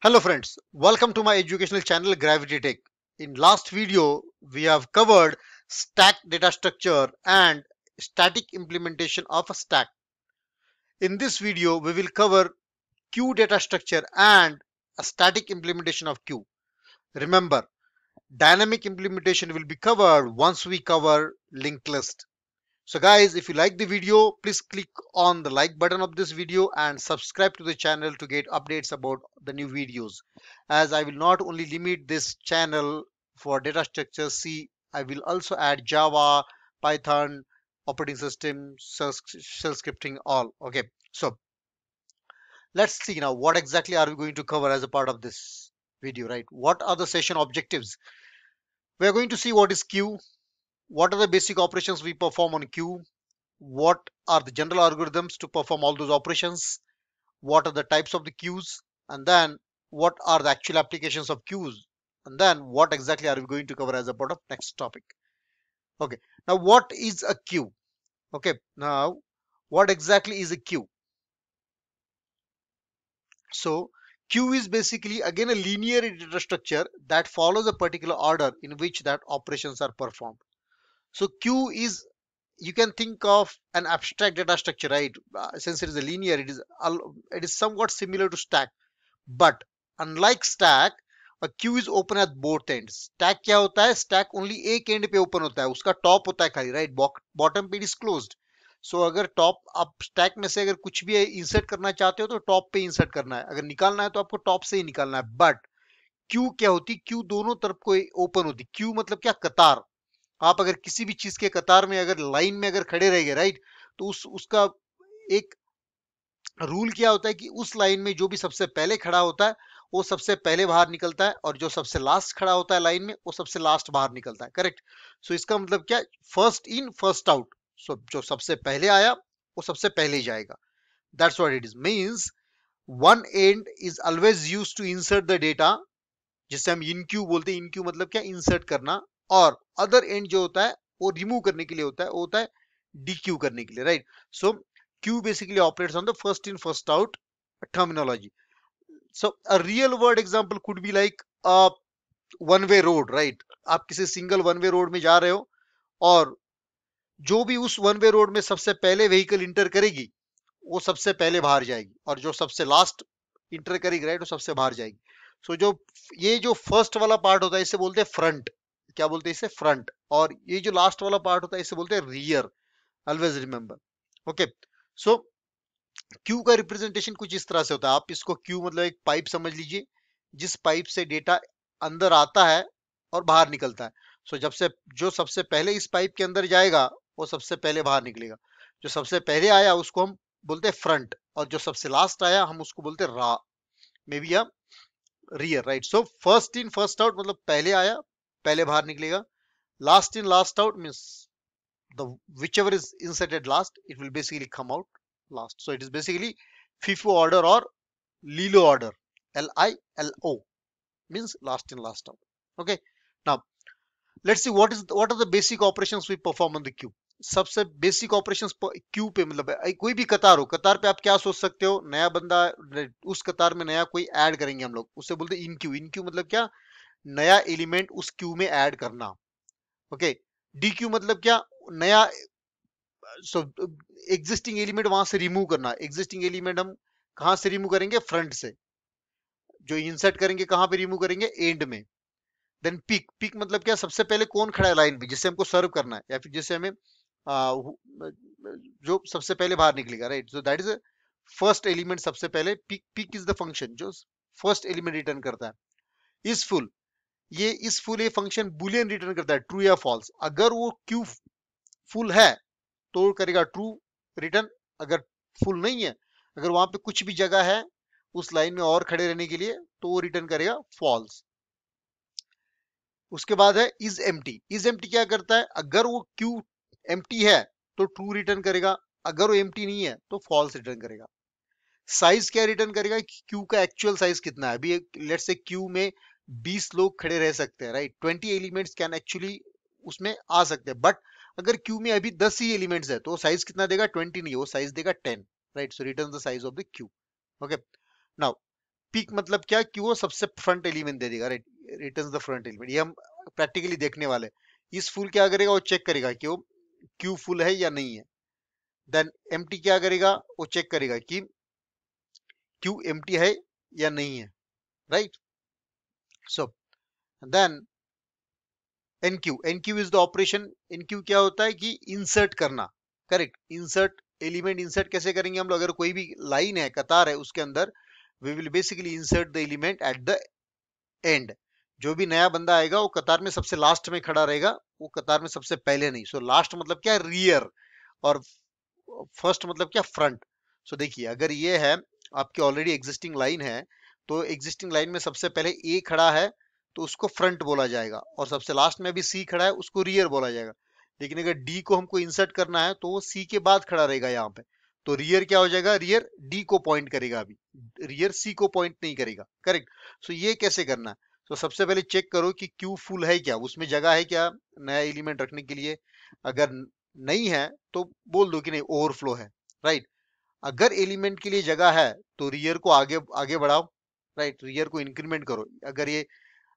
Hello friends, welcome to my educational channel Gravity Tech. In last video, we have covered stack data structure and static implementation of a stack. In this video, we will cover queue data structure and a static implementation of queue. Remember, dynamic implementation will be covered once we cover linked list. So guys, if you like the video, please click on the like button of this video and subscribe to the channel to get updates about the new videos. As I will not only limit this channel for data structure C, I will also add Java, Python, operating system, shell scripting, all. Okay, so let's see now what exactly are we going to cover as a part of this video, right? What are the session objectives? We are going to see what is queue, what are the basic operations we perform on queue, what are the general algorithms to perform all those operations, what are the types of the queues, and then what are the actual applications of queues, and then what exactly are we going to cover as a part of next topic. Okay, now what is a queue? Okay, now what exactly is a queue? So queue is basically again a linear data structure that follows a particular order in which that operations are performed. So queue is, you can think of an abstract data structure, right? Since it is a linear, it is somewhat similar to stack, but unlike stack, a queue is open at both ends. Stack क्या होता है? Stack only एक end पे open होता है, उसका top होता है खाली, right? Bottom पे it is closed. So अगर top आप stack में से अगर कुछ भी insert करना चाहते हो तो top पे insert करना है, अगर निकालना है तो आपको top से ही निकालना है. But क्यू क्या होती? क्यू दोनों तरफ को ओपन होती. क्यू मतलब क्या? कतार. आप अगर किसी भी चीज के कतार में अगर लाइन में अगर खड़े रहेंगे, राइट, तो उसका एक रूल क्या होता है कि उस लाइन में जो भी सबसे पहले खड़ा होता है वो सबसे पहले बाहर निकलता है, और जो सबसे लास्ट खड़ा होता है लाइन में वो सबसे लास्ट बाहर निकलता है. करेक्ट. सो इसका मतलब क्या? First in first out. So जो सबसे पहले आया वो सबसे पहले ही जाएगा. That's what it is. Means one end is always used to insert the data, जिससे हम इन क्यू बोलते हैं. इन क्यू मतलब क्या? इंसर्ट करना. और अदर एंड जो होता है वो रिमूव करने के लिए होता है, वो होता है डी क्यू करने के लिए, right. So Q basically operates on the first in first out terminology. So a real world example could be like a one way road, right? आप किसी सिंगल वन वे रोड में जा रहे हो, और जो भी उस वन वे रोड में सबसे पहले व्हीकल इंटर करेगी वो सबसे पहले बाहर जाएगी, और जो सबसे लास्ट इंटर करेगी, राइट, वो सबसे बाहर जाएगी. सो जो ये जो फर्स्ट वाला पार्ट होता है इसे बोलते हैं फ्रंट. क्या बोलते हैं इसे? फ्रंट. और ये जो लास्ट वाला पार्ट होता है इसे बोलते हैं रियर. Always remember. ओके. सो क्यू का रिप्रेजेंटेशन कुछ इस तरह से होता है. आप इसको क्यू मतलब एक पाइप समझ लीजिए, जिस पाइप से डेटा अंदर आता है और बाहर निकलता है. सो जब से जो सबसे पहले इस पाइप के अंदर जाएगा वो सबसे पहले बाहर निकलेगा. जो सबसे पहले आया उसको हम बोलते हैं फ्रंट, और जो सबसे लास्ट आया हम उसको बोलते हैं रा, मे बी या rear, right. So first in first out मतलब पहले आया पहले बाहर निकलेगा. Last in last out means the whichever is inserted last, it will basically come out last. So it is basically FIFO order or LILO order. LILO means last in last out. Okay. Now let's see what are the basic operations we perform on the queue. सबसे basic operations Q पे मतलब कोई भी कतार हो, कतार पे आप क्या सोच सकते हो? नया बंदा, उस कतार में नया कोई ऐड करेंगे हम लोग, उससे बोलते हैं इन क्यू. इन क्यू मतलब क्या? नया एलिमेंट उस क्यू में ऐड करना. ओके. डी क्यू मतलब क्या? नया. सो एग्जिस्टिंग एलिमेंट वहां से रिमूव करना. एग्जिस्टिंग एलिमेंट हम कहां से रिमूव करेंगे? फ्रंट से. जो इंसर्ट करेंगे कहां पे रिमूव करेंगे? एंड में. Then pick. पिक मतलब क्या? सबसे पहले कौन खड़ा है लाइन पे जिससे हमको सर्व करना है, या फिर जिससे हमें जो सबसे पहले बाहर निकलेगा, right. So that is first element. सबसे पहले पिक. पिक इज द फंक्शन जो फर्स्ट एलिमेंट रिटर्न करता है. Is full. ये इस फुल ये फंक्शन बुलियन रिटर्न करता है, ट्रू या फॉल्स. अगर वो क्यू फुल है तो करेगा ट्रू रिटर्न. अगर फुल नहीं है, अगर वहां पे कुछ भी जगह है उस लाइन में और खड़े रहने के लिए, तो वो रिटर्न करेगा फॉल्स. उसके बाद है इज एम्प्टी. इज एम्प्टी क्या करता है? अगर वो क्यू एम्प्टी है तो ट्रू रिटर्न करेगा, अगर वो एम्प्टी नहीं है तो फॉल्स रिटर्न करेगा. साइज क्या रिटर्न करेगा? क्यू का एक्चुअल साइज कितना है. अभी लेट्स से क्यू में 20 लोग खड़े रह सकते हैं, राइट. 20 एलिमेंट्स कैन एक्चुअली उसमें आ सकते हैं, बट अगर क्यू में अभी 10 ही एलिमेंट्स है तो साइज कितना देगा? 20 नहीं, वो साइज देगा 10, right. So return the size of the Q. Okay. Now peak मतलब क्या कि वो सबसे फ्रंट एलिमेंट दे देगा, right, returns the front element. ये हम प्रैक्टिकली देखने वाले हैं। इस फुल क्या करेगा, वो चेक करेगा कि वो क्यू फुल है या नहीं है। देन एम्प्टी क्या करेगा, वो चेक करेगा कि क्यू एम्प्टी है या नहीं है, right. So then enqueue, enqueue is the operation. Enqueue क्या होता है कि इंसर्ट करना, करेक्ट। इंसर्ट एलिमेंट, इंसर्ट कैसे करेंगे हम लोग, अगर कोई भी लाइन है, कतार है, उसके अंदर we will basically insert the element at the end. जो भी नया बंदा आएगा वो कतार में सबसे लास्ट में खड़ा रहेगा, वो कतार में सबसे पहले नहीं। सो लास्ट मतलब क्या, रियर, और फर्स्ट मतलब क्या, फ्रंट। सो देखिए, अगर ये है आपकी ऑलरेडी एग्जिस्टिंग लाइन है, तो एग्जिस्टिंग लाइन में सबसे पहले ए खड़ा है तो उसको फ्रंट बोला जाएगा, और सबसे लास्ट में भी सी खड़ा है उसको रियर बोला जाएगा। लेकिन अगर डी को हमको इंसर्ट करना है तो वो सी के बाद खड़ा रहेगा यहाँ पे, तो रियर क्या हो जाएगा, रियर डी को पॉइंट करेगा, अभी रियर सी को पॉइंट नहीं करेगा, करेक्ट। सो ये कैसे करना है, तो सबसे पहले चेक करो कि क्यू फुल है क्या, उसमें जगह है क्या नया एलिमेंट रखने के लिए। अगर नहीं है तो बोल दो कि नहीं, ओवरफ्लो है, राइट। अगर एलिमेंट के लिए जगह है तो रियर को आगे आगे बढ़ाओ, राइट, रियर को इंक्रीमेंट करो।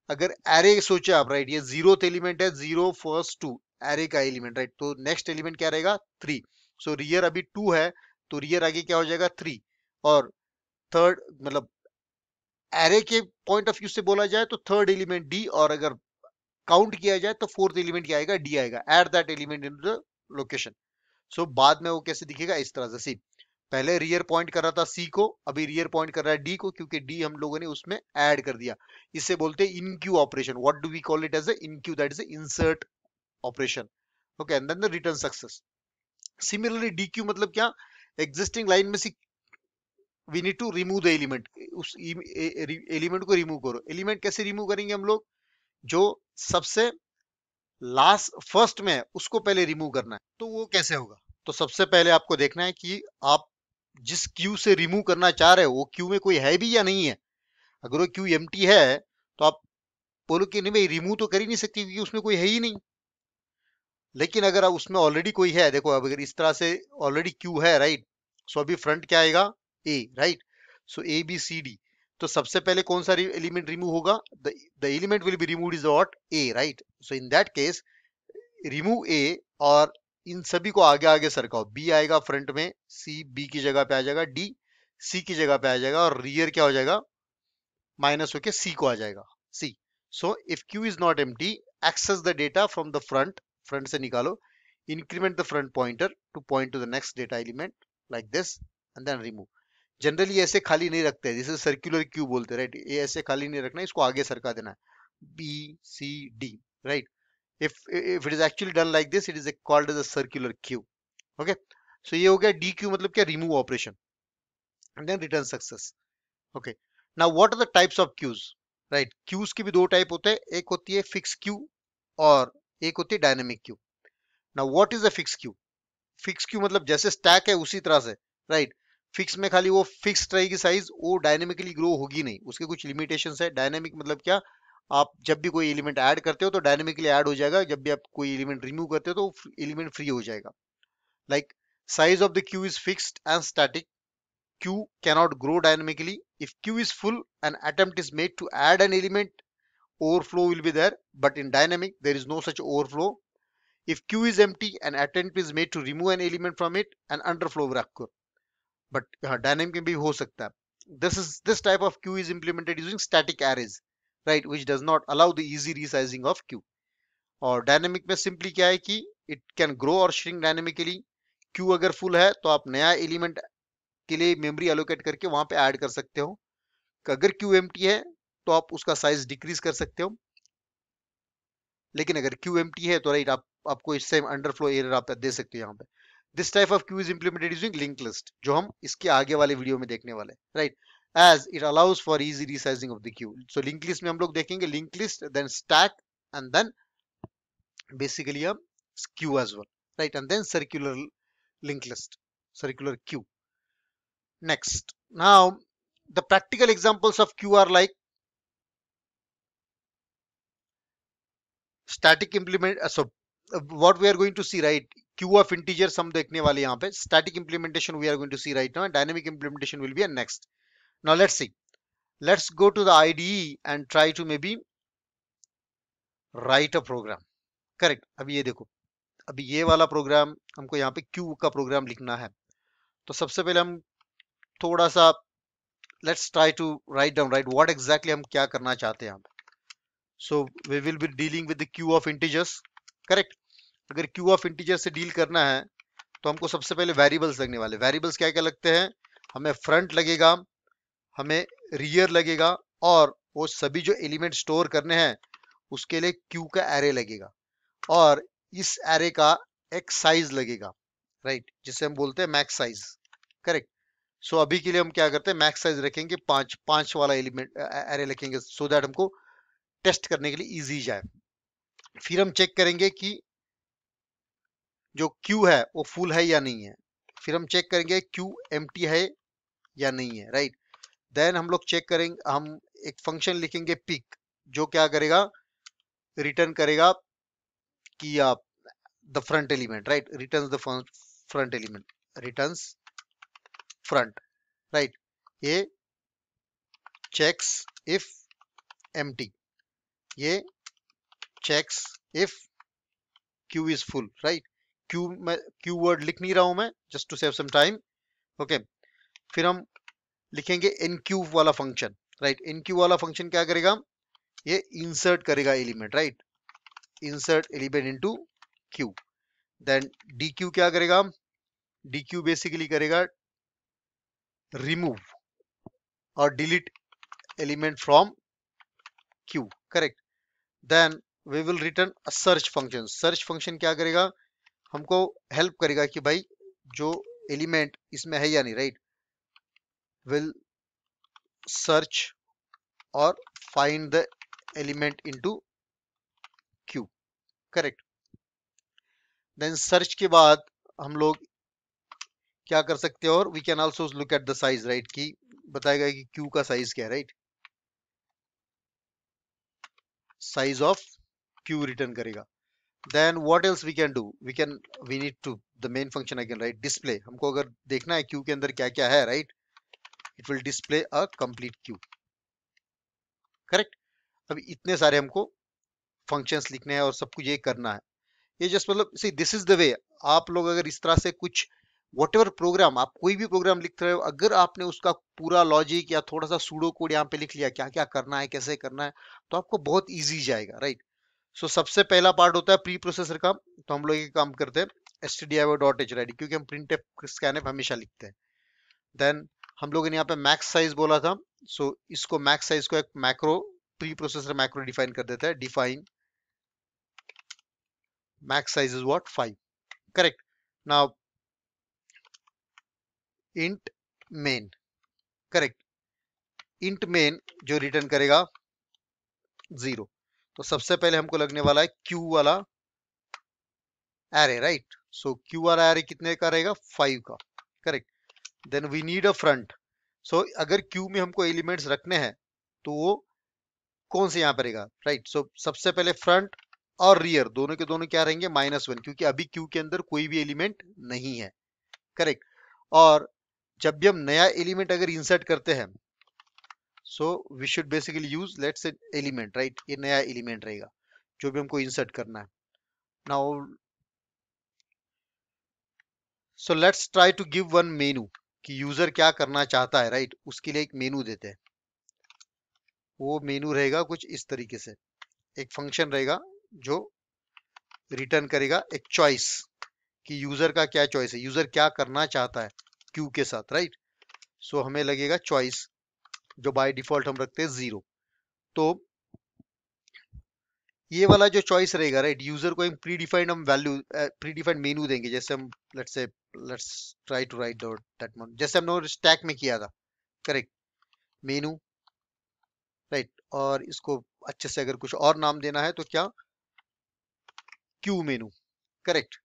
अगर एरे सोचे आप, राइट, ये जीरो एलिमेंट है, जीरो फर्स्ट टू एरे का एलिमेंट, राइट, तो नेक्स्ट एलिमेंट क्या रहेगा, थ्री। सो रियर अभी टू है तो रियर आगे क्या हो जाएगा, थ्री। और थर्ड मतलब एरे के पॉइंट ऑफ व्यू से बोला जाए तो थर्ड एलिमेंट डी, और अगर काउंट किया जाए तो फोर्थ एलिमेंट क्या आएगा, डी आएगा। Add that element in the location. So बाद में वो कैसे दिखेगा, इस तरह से। सी पहले रियर पॉइंट कर रहा था सी को, अभी रियर पॉइंट कर रहा है डी को, क्योंकि डी हम लोगों ने उसमें ऐड कर दिया। इसे बोलते हैं enqueue operation. What do we call it as a enqueue, that is insert operation. Okay, and then the return success. Similarly dequeue मतलब क्या, एग्जिस्टिंग लाइन में से we need to remove the element, उस element को remove करो। Element कैसे remove करेंगे हम लोग, जो सबसे लास्ट फर्स्ट में है उसको पहले रिमूव करना है। तो वो कैसे होगा, तो सबसे पहले आपको देखना है कि आप जिस क्यू से रिमूव करना चाह रहे हो वो क्यू में कोई है भी या नहीं है। अगर वो क्यू एम्प्टी है तो आप बोलो कि नहीं भाई, रिमूव तो कर ही नहीं सकती क्योंकि उसमें कोई है ही नहीं। लेकिन अगर उसमें ऑलरेडी कोई है, देखो अब अगर इस तरह से ऑलरेडी क्यू है, राइट, सो अभी फ्रंट क्या आएगा, A, right. So A B C D, तो सबसे पहले कौन सा एलिमेंट रिमूव होगा, the element will be removed is what, A, right. So in that case remove A, और इन सभी को आगे आगे सरकाओ। बी आएगा फ्रंट में, सी बी की जगह पे आ जाएगा, डी सी की जगह पे आ जाएगा, और रियर क्या हो जाएगा, माइनस होके सी को आ जाएगा, C. So if queue is not empty, access the data from the front, front से निकालो, increment the front pointer to point to the next data element like this, and then remove. Generally ऐसे खाली नहीं रखते हैं, जिसे circular queue बोलते हैं, राइट। ये ऐसे खाली नहीं रखना, इसको आगे सरका देना है, B C D, right. if it is actually done like this, it is called as a circular queue. Okay, so ये हो गया DQ मतलब क्या, remove operation, and then return success. Okay, now what are the types of queues, right? Queues के भी दो type होते हैं, एक होती है फिक्स क्यू और एक होती है dynamic Q. now what is a fixed queue? Fix Q मतलब जैसे स्टैक है उसी तरह से, राइट। फिक्स में खाली वो फिक्स रहेगी साइज, वो डायनेमिकली ग्रो होगी नहीं, उसके कुछ लिमिटेशंस है। डायनेमिक मतलब क्या, आप जब भी कोई एलिमेंट ऐड करते हो तो डायनेमिकली ऐड हो जाएगा, जब भी आप कोई एलिमेंट रिमूव करते हो तो एलिमेंट फ्री हो जाएगा। Like size of the queue is fixed and static, queue cannot grow dynamically. If queue is full an attempt is made to add an element, overflow will be there, but in dynamic there is no such overflow. If queue is empty, an attempt is made to remove an element from it, an underflow will occur. But dynamic में भी हो सकता है। This type of queue is implemented using static arrays, right, which does not allow the easy resizing of queue. और dynamic में simply क्या है कि इट कैन ग्रो और श्रिंक डायनेमिकली। क्यू अगर फुल है तो आप नया एलिमेंट के लिए मेमोरी एलोकेट करके वहां पे ऐड कर सकते हो। अगर क्यू एम्प्टी है तो आप उसका साइज डिक्रीज कर सकते हो। लेकिन अगर क्यू एम्प्टी है तो राइट, आपको इससे अंडरफ्लो एरर आप दे सकते हो यहाँ पे। This type of queue is implemented using link list, जो हम इसके आगे वाले वीडियो में देखने वाले, right. As it allows for easy resizing of the queue. So link list में हम लोग देखेंगे link list, then stack, and then basically a queue as well, right, and then circular linked list, circular queue. Next, now the practical examples of queue are like static implement, what we are going to see, right, queue of integers हम देखने वाले यहाँ पे, static implementation we are going to see right now, and dynamic implementation will be a next. Now let's see, Let's go to the IDE and try to maybe write a program. Correct. अभी ये देखो, अभी ये वाला programme हमको यहाँ पे Q का प्रोग्राम लिखना है. तो सबसे पहले हम थोड़ा सा let's try to write down, right what exactly हम क्या करना चाहते हैं यहाँ पे. So we will be dealing with the queue of integers. Correct. अगर क्यू ऑफ इंटीजर से डील करना है तो हमको सबसे पहले वेरिएबल्स लगने वाले. वेरिएबल्स क्या क्या लगते हैं? हमें फ्रंट लगेगा, हमें रियर लगेगा, और वो सभी जो एलिमेंट स्टोर करने हैं उसके लिए क्यू का एरे लगेगा, और इस एरे का एक साइज लगेगा, राइट, जिसे हम बोलते हैं मैक्स साइज. करेक्ट. सो अभी के लिए हम क्या करते हैं, मैक्स साइज रखेंगे, पांच पांच वाला एलिमेंट एरे लिखेंगे, सो दैट हमको टेस्ट करने के लिए इजी जाए. फिर हम चेक करेंगे कि जो क्यू है वो फुल है या नहीं है. फिर हम चेक करेंगे क्यू एम्प्टी है या नहीं है, राइट. देन हम लोग चेक करेंगे, हम एक फंक्शन लिखेंगे पिक, जो क्या करेगा, रिटर्न करेगा कि the front element, right, returns the front element, returns front, right. ये checks if empty, ये checks if q is full, right. q word लिख नहीं रहा हूं मैं, just to save some time. Okay. फिर हम लिखेंगे nq वाला फंक्शन, राइट. nq वाला फंक्शन क्या करेगा, ये इंसर्ट करेगा element, right, insert element into q. Then dq क्या करेगा, dq बेसिकली करेगा रिमूव और delete element from q. Correct. Then we will return a search function. Search function क्या करेगा, हमको हेल्प करेगा कि भाई जो एलिमेंट इसमें है या नहीं, राइट. विल सर्च और find the element into queue. Correct. Then search के बाद हम लोग क्या कर सकते हैं, और we can also look at the size, right, कि बताएगा कि क्यू का साइज क्या है, right. Size of queue return करेगा. Then what else we can do? We need to the main function again, right? Display. हमको अगर देखना है queue के अंदर क्या क्या है, right? It will display a complete queue. Correct? अभी इतने सारे हमको functions लिखने हैं और सब कुछ ये करना है. ये just मतलब see this is the way. आप लोग अगर इस तरह से कुछ whatever प्रोग्राम, आप कोई भी प्रोग्राम लिख रहे हो, अगर आपने उसका पूरा लॉजिक या थोड़ा सा सूडो कोड यहाँ पे लिख लिया, क्या क्या करना है, कैसे करना है, तो आपको बहुत इजी जाएगा, राइट. सो सबसे पहला पार्ट होता है प्री प्रोसेसर का. तो हम लोग ये काम करते हैं stdio.h, राइट, क्योंकि हम printf scanf हमेशा लिखते हैं. देन हम लोगों ने यहाँ पे मैक्स साइज बोला था. सो इसको मैक्स साइज को एक macro, pre processor macro define कर देता है. Define max size is what, 5. Correct. Now int main. Correct. Int main जो रिटर्न करेगा 0. तो सबसे पहले हमको लगने वाला है क्यू वाला एरे, राइट. सो क्यू वाला एरे कितने का रहेगा, 5 का. Correct. Then we need a front. So अगर क्यू में हमको एलिमेंट्स रखने हैं तो वो कौन से यहाँ पर रहेगा, राइट. सो सबसे पहले फ्रंट और रियर दोनों के दोनों क्या रहेंगे, -1, क्योंकि अभी क्यू के अंदर कोई भी एलिमेंट नहीं है. करेक्ट. और जब भी हम नया एलिमेंट अगर इंसर्ट करते हैं, so we should basically use let's say element, right. ये नया एलिमेंट रहेगा जो भी हमको इंसर्ट करना है. Now so let's try to give one menu, कि यूजर क्या करना चाहता है, राइट. उसके लिए एक मेनू देते हैं. वो मेनू रहेगा कुछ इस तरीके से. एक फंक्शन रहेगा जो रिटर्न करेगा एक चॉइस, कि यूजर का क्या चॉइस है, यूजर क्या करना चाहता है क्यू के साथ, राइट. सो हमें लगेगा चॉइस, जो बाय डिफॉल्ट हम रखते हैं 0. तो ये वाला जो चॉइस रहेगा, राइट, यूजर को एक प्री डिफाइंड हम वैल्यू, प्री डिफाइंड मेनू देंगे. जैसे हम let's try to write that one, जैसे हमने स्टैक में किया था. करेक्ट. Menu, right. और इसको अच्छे से अगर कुछ और नाम देना है तो क्या, क्यू मेनू. करेक्ट.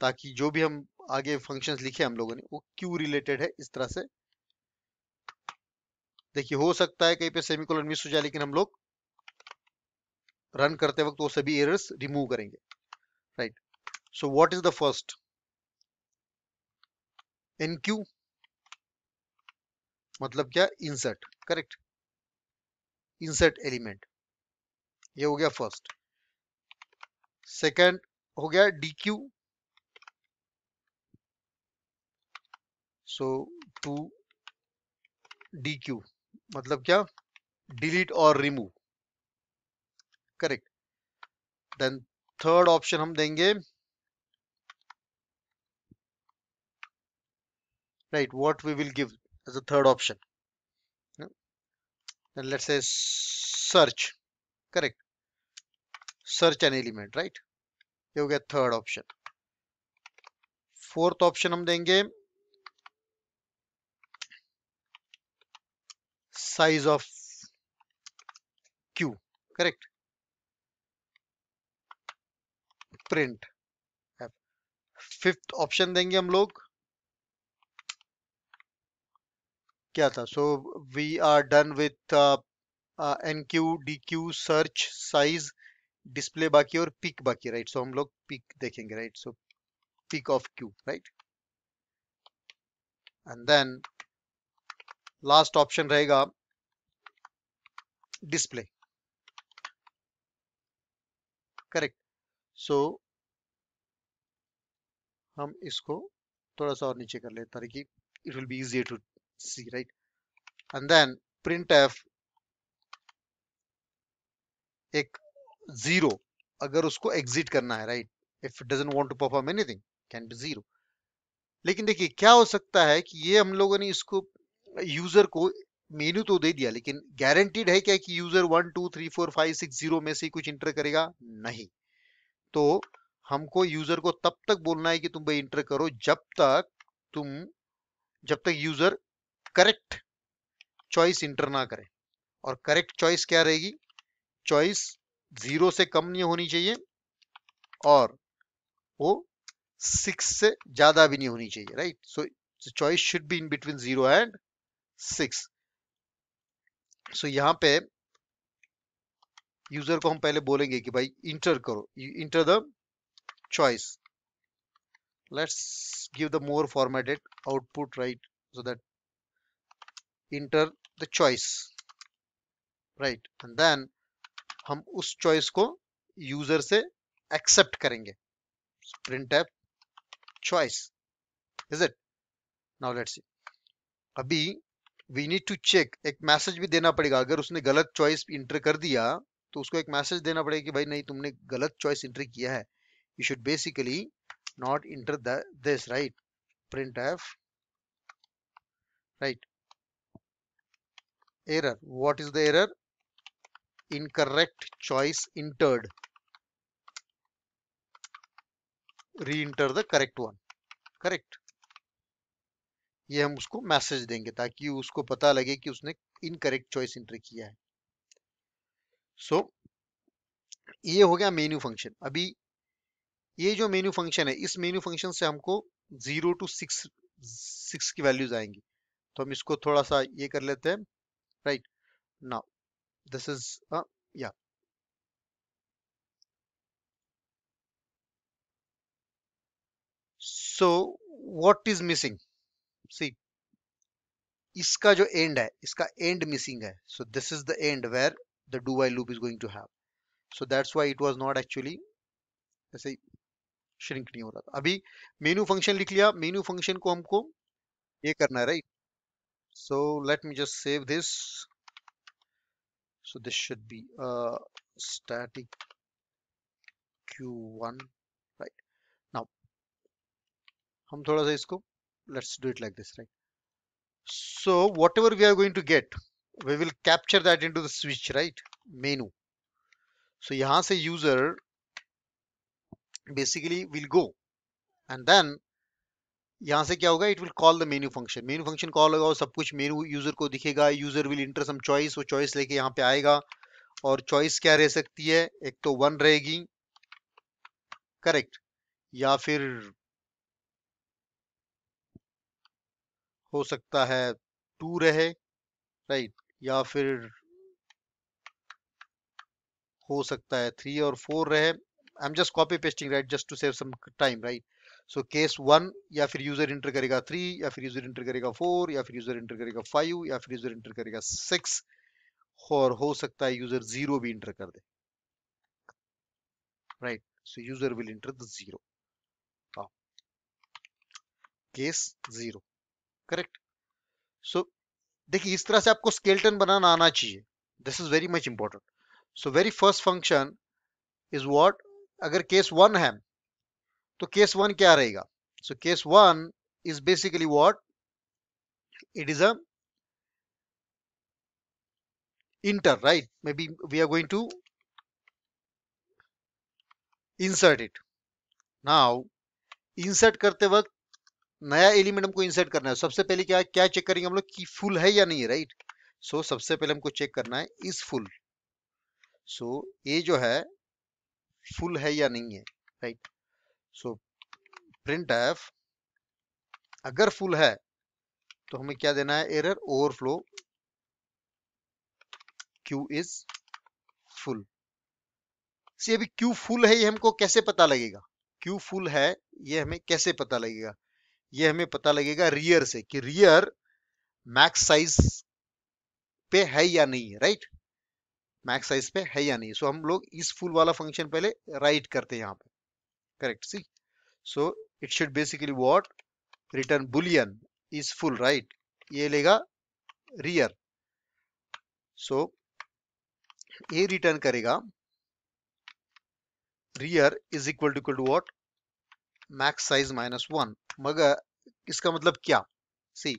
ताकि जो भी हम आगे फंक्शंस लिखे हम लोगों ने वो क्यू रिलेटेड है इस तरह से. देखिए हो सकता है कहीं पे सेमीकोलन मिस हो जाए, लेकिन हम लोग रन करते वक्त वो सभी एरर्स रिमूव करेंगे, right. So what is the first, NQ. मतलब क्या, इंसर्ट, करेक्ट, इंसर्ट एलिमेंट, ये हो गया फर्स्ट। सेकंड हो गया DQ, सो टू DQ मतलब क्या, डिलीट और remove, correct. Then third option हम देंगे, right, what we will give as a third option, then let's say search, correct, search an element, right, ये हो गया थर्ड ऑप्शन। फोर्थ ऑप्शन हम देंगे size of queue, correct, print. Fifth option देंगे हम लोग, क्या था, so we are done with NQ DQ search size display बाकी और पिक बाकी, राइट, सो हम लोग पिक देखेंगे, right, so peek of queue, right, and then last option रहेगा डिस्प्ले, करेक्ट। सो हम इसको थोड़ा सा और नीचे कर लेते हैं ताकि it will be easier to see, right, and then print f एक जीरो, अगर उसको एग्जिट करना है, right, if it doesn't want to perform anything can be zero. लेकिन देखिए क्या हो सकता है कि ये हम लोगों ने इसको यूजर को मेनू तो दे दिया, लेकिन गारंटीड है क्या कि यूजर 1 2 3 4 5 6 0 में से कुछ इंटर करेगा, नहीं। तो हमको यूजर को तब तक बोलना है कि तुम भाई इंटर करो तुम जब तक यूजर करेक्ट चॉइस इंटर ना करे। और करेक्ट चॉइस क्या रहेगी, चॉइस 0 से कम नहीं होनी चाहिए और वो 6 से ज्यादा भी नहीं होनी चाहिए, right, so choice should be in between 0 and 6। सो यहाँ पे यूजर को हम पहले बोलेंगे कि भाई इंटर करो, enter the choice, let's give the more formatted output, right, so that enter the choice, right, and then हम उस चॉइस को यूजर से एक्सेप्ट करेंगे, print f choice, is it. Now let's see, अभी वी नीड टू चेक, एक message भी देना पड़ेगा, अगर उसने गलत चॉइस इंटर कर दिया तो उसको एक मैसेज देना पड़ेगा कि भाई नहीं, तुमने गलत चॉइस इंटर किया है, you should basically not enter this, right, printf, right, error, what is the error, incorrect choice entered, re-enter the correct one, correct, ये हम उसको मैसेज देंगे ताकि उसको पता लगे कि उसने इनकरेक्ट चॉइस इंटर किया है। सो ये हो गया मेन्यू फंक्शन। अभी ये जो मेन्यू फंक्शन है, इस मेन्यू फंक्शन से हमको 0 to 6 की वैल्यूज आएंगी, तो हम इसको थोड़ा सा ये कर लेते हैं, राइट। नाउ दिस इज या so what is missing, see इसका जो एंड है, इसका एंड मिसिंग है, so this is the end where the do while loop is going to have, so that's why it was not actually ऐसे shrink नहीं हो रहा था। अभी मेन्यू फंक्शन लिख लिया, मेन्यू फंक्शन को हमको ये करना है, right, so let me just save this, so this should be static q1, right। now हम थोड़ा सा इसको let's do it like this, right, so whatever we are going to get we will capture that into the switch, right, menu। so यहाँ से user basically will go and then यहाँ से क्या होगा, it will call the menu function, menu function call होगा और सब कुछ मेनू यूजर को दिखेगा, user will enter some choice, वो choice लेके यहाँ पे आएगा और choice क्या रह सकती है, एक तो 1 रहेगी, करेक्ट, या फिर हो सकता है 2 रहे, राइट, या फिर हो सकता है 3 और 4 रहे। I am just copy pasting, right, just to save some time, right. So case 1 या फिर यूजर इंटर करेगा 3 या फिर यूजर इंटर करेगा 4 या फिर यूजर इंटर करेगा 5 या फिर यूजर इंटर करेगा 6 और हो सकता है यूजर 0 भी इंटर कर दे, right. So user will enter the 0, case 0, correct. So देखिए इस तरह से आपको स्केलेटन बनाना आना चाहिए, this is very much important. So very first function is what, अगर केस 1 है तो केस 1 क्या रहेगा? So case 1 is basically what, it is a enter, right. Maybe we are going to insert it now. Insert करते वक्त नया element हमको insert करना है, सबसे पहले क्या क्या चेक करेंगे हम लोग कि फुल है या नहीं है, राइट। सो सबसे पहले हमको चेक करना है इज फुल। सो ये जो है फुल है या नहीं है, राइट। सो प्रिंट एफ अगर फुल है तो हमें क्या देना है, error overflow queue is full. See अभी क्यू फुल है ये हमको कैसे पता लगेगा? क्यू फुल है ये हमें कैसे पता लगेगा? ये हमें पता लगेगा रियर से, कि रियर मैक्स साइज पे है या नहीं है, राइट। मैक्स साइज पे है या नहीं। सो हम लोग इस फुल वाला फंक्शन पहले राइट करते हैं यहाँ पे, correct. See so it should basically what, return boolean is full, right. ये लेगा रियर। सो ये रिटर्न करेगा rear is equal to what, max size -1। मगर इसका मतलब क्या? सी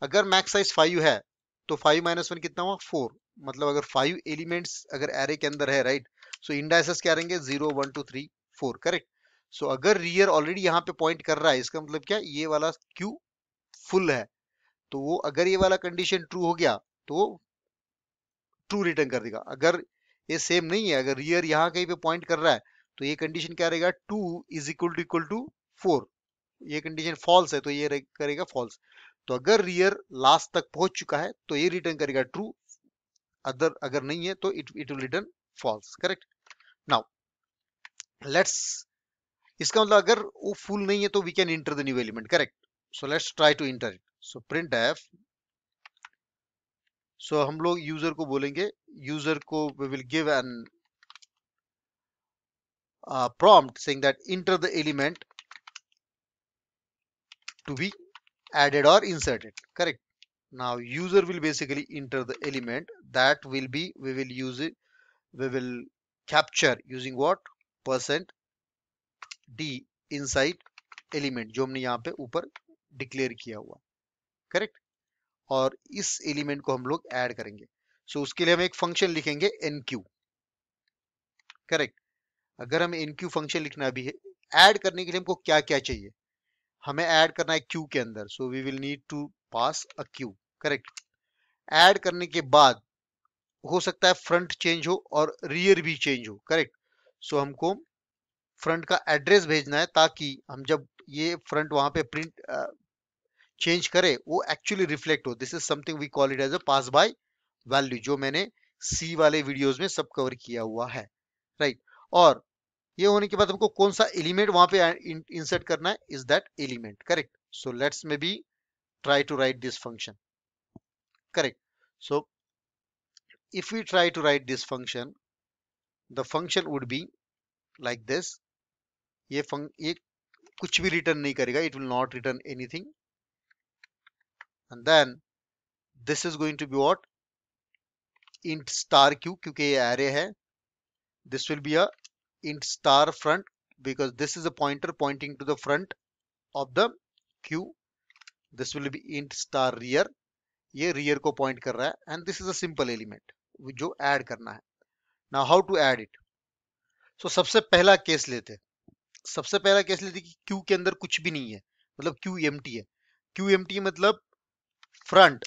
अगर मैक्स साइज 5 है तो 5 -1 कितना हुआ, 4। मतलब अगर 5 एलिमेंट्स अगर एरे के अंदर है, राइट। सो इंडाइसेस क्या रहेंगे, 0 1 2 3 4, करेक्ट। सो अगर रियर ऑलरेडी यहाँ पे पॉइंट कर रहा है, इसका मतलब क्या, ये वाला क्यू फुल है। तो वो अगर ये वाला कंडीशन ट्रू हो गया तो वो ट्रू रिटर्न कर देगा। अगर ये सेम नहीं है, अगर रियर यहाँ कहीं पे पॉइंट कर रहा है तो ये कंडीशन क्या रहेगा, 2 इज इक्वल टू 4। ये कंडीशन फॉल्स है तो ये करेगा फॉल्स। तो अगर रियर लास्ट तक पहुंच चुका है तो ये रिटर्न करेगा ट्रू, अदर अगर नहीं है तो it will return false, correct. Now let's, इसका मतलब अगर वो फुल नहीं है तो we can enter the new element, correct. So let's try to enter it. So print f, so हम लोग यूजर को बोलेंगे, यूजर को we will give an prompt saying that enter the element to be added or inserted, correct. Now user will basically enter the element that will be, we will use it, we will capture using what, percent d inside element जो हमने यहाँ पे ऊपर declare किया हुआ, correct. और इस element को हम लोग ऐड करेंगे। सो उसके लिए हम एक फंक्शन लिखेंगे nq, करेक्ट। अगर हमें nq फंक्शन लिखना भी है, ऐड करने के लिए हमको क्या क्या चाहिए, हमें ऐड करना है क्यू के अंदर। So we will need to pass a queue, correct. Add करने के बाद हो सकता है फ्रंट चेंज हो और रियर भी चेंज हो, करेक्ट। सो हमको फ्रंट का एड्रेस भेजना है ताकि हम जब ये फ्रंट वहां पे प्रिंट चेंज करे वो एक्चुअली रिफ्लेक्ट हो। This is something we call it as a pass by value, जो मैंने सी वाले वीडियोस में सब कवर किया हुआ है, राइट। और ये होने के बाद हमको कौन सा एलिमेंट वहां पे इंसर्ट करना है, is that element, correct. So let's may be try to write this function, correct. So if we try to write this function, the function would be like this. ये कुछ भी रिटर्न नहीं करेगा, it will not return anything, and then this is going to be what, int star q, क्योंकि ये array है। this will be a int star front because this is a pointer pointing to the front of the q. this will be int star rear, ये rear को point कर रहा है, and this is a simple element जो add करना है। now how to add it? so सबसे पहला केस लेते, सबसे पहला केस लेते कि क्यू के अंदर कुछ भी नहीं है, मतलब क्यू एम्प्टी है। क्यू एम्प्टी मतलब फ्रंट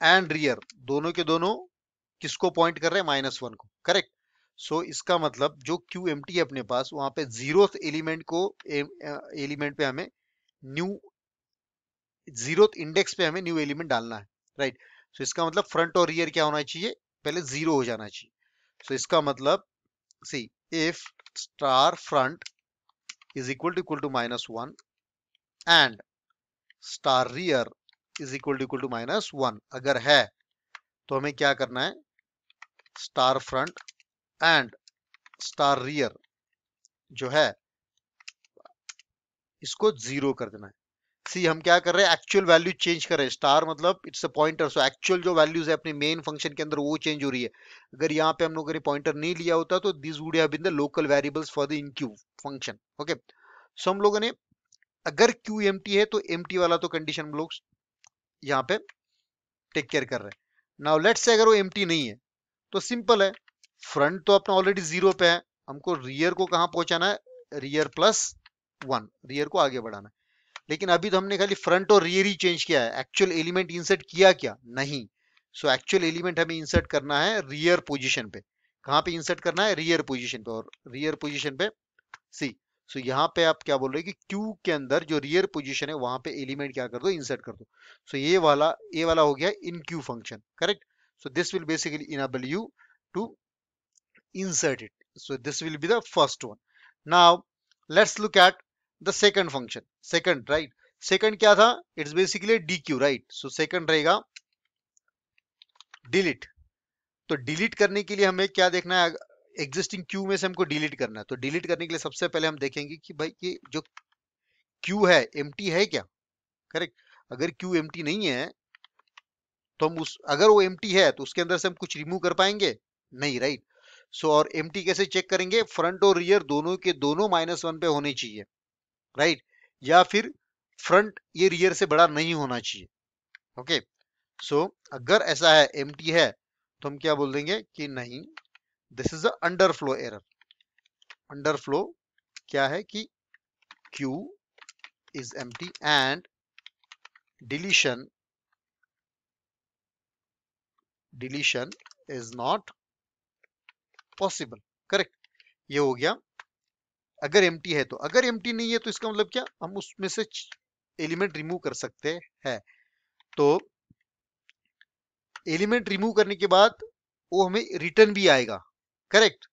एंड रियर दोनों के दोनों किसको पॉइंट कर रहे हैं, -1 को, करेक्ट। सो इसका मतलब जो क्यू एम्प्टी है अपने पास, वहां पे जीरोथ एलिमेंट को एलिमेंट पे हमें न्यू, जीरोथ इंडेक्स पे हमें न्यू एलिमेंट डालना है, राइट। सो इसका मतलब फ्रंट और रियर क्या होना चाहिए, पहले 0 हो जाना चाहिए। सो इसका मतलब see if star front is equal to -1 and star rear is equal to -1 अगर है तो हमें क्या करना है, star front and star rear जो है इसको 0 कर देना है। सी हम क्या कर रहे हैं, एक्चुअल वैल्यू चेंज कर रहे हैं। स्टार मतलब it's a pointer, so actual जो वैल्यूज है अपने मेन फंक्शन के अंदर वो चेंज हो रही है। अगर यहाँ पे हम लोगों ने पॉइंटर नहीं लिया होता तो this would have been the local variables for the enqueue function. Okay, so हम लोगों ने अगर क्यू एम्प्टी है तो एम्प्टी वाला तो कंडीशन हम लोग यहाँ पे टेक केयर कर रहे हैं। नाउ लेट्स से अगर वो एम्प्टी नहीं है तो सिंपल है, फ्रंट तो अपना ऑलरेडी 0 पे है, हमको रियर को कहाँ पहुंचाना है, रियर +1, रियर को आगे बढ़ाना है। लेकिन अभी तो हमने खाली फ्रंट और रियर ही चेंज किया है, एक्चुअल एलिमेंट इंसर्ट किया क्या नहीं। सो एक्चुअल एलिमेंट हमें इंसर्ट करना है रियर पोजीशन पे। कहाँ पे इंसर्ट करना है, रियर पोजीशन पे, और रियर पोजीशन पे सी। सो यहाँ पे आप क्या बोल रहे हैं कि क्यू के अंदर जो रियर पोजीशन है वहां पे एलिमेंट क्या कर दो, इंसर्ट कर दो। सो ये वाला हो गया enqueue function, correct. So this will basically enable you to insert it. So this will be the first one. Now let's look at the second function. Second, right? Second क्या था? It's basically a DQ, right? So second रहेगा delete. तो delete करने के लिए हमें क्या देखना है, एग्जिस्टिंग क्यू में से हमको डिलीट करना है। तो डिलीट करने के लिए सबसे पहले हम देखेंगे कि भाई ये जो क्यू है एम्प्टी है क्या, करेक्ट। अगर क्यू एम्प्टी नहीं है तो हम उस, अगर वो एम्प्टी है तो उसके अंदर से हम कुछ रिमूव कर पाएंगे नहीं, राइट। सो और एम्प्टी कैसे चेक करेंगे, फ्रंट और रियर दोनों के दोनों -1 पे होने चाहिए, राइट। या फिर फ्रंट ये रियर से बड़ा नहीं होना चाहिए। ओके, सो अगर ऐसा है, एम्प्टी है, तो हम क्या बोल देंगे कि नहीं, this is a underflow error. Underflow क्या है कि queue is empty and deletion is not possible, correct. ये हो गया अगर एम्प्टी है तो। अगर एम्प्टी नहीं है तो इसका मतलब क्या, हम उसमें से एलिमेंट रिमूव कर सकते हैं। तो एलिमेंट रिमूव करने के बाद वो हमें रिटर्न भी आएगा, करेक्ट,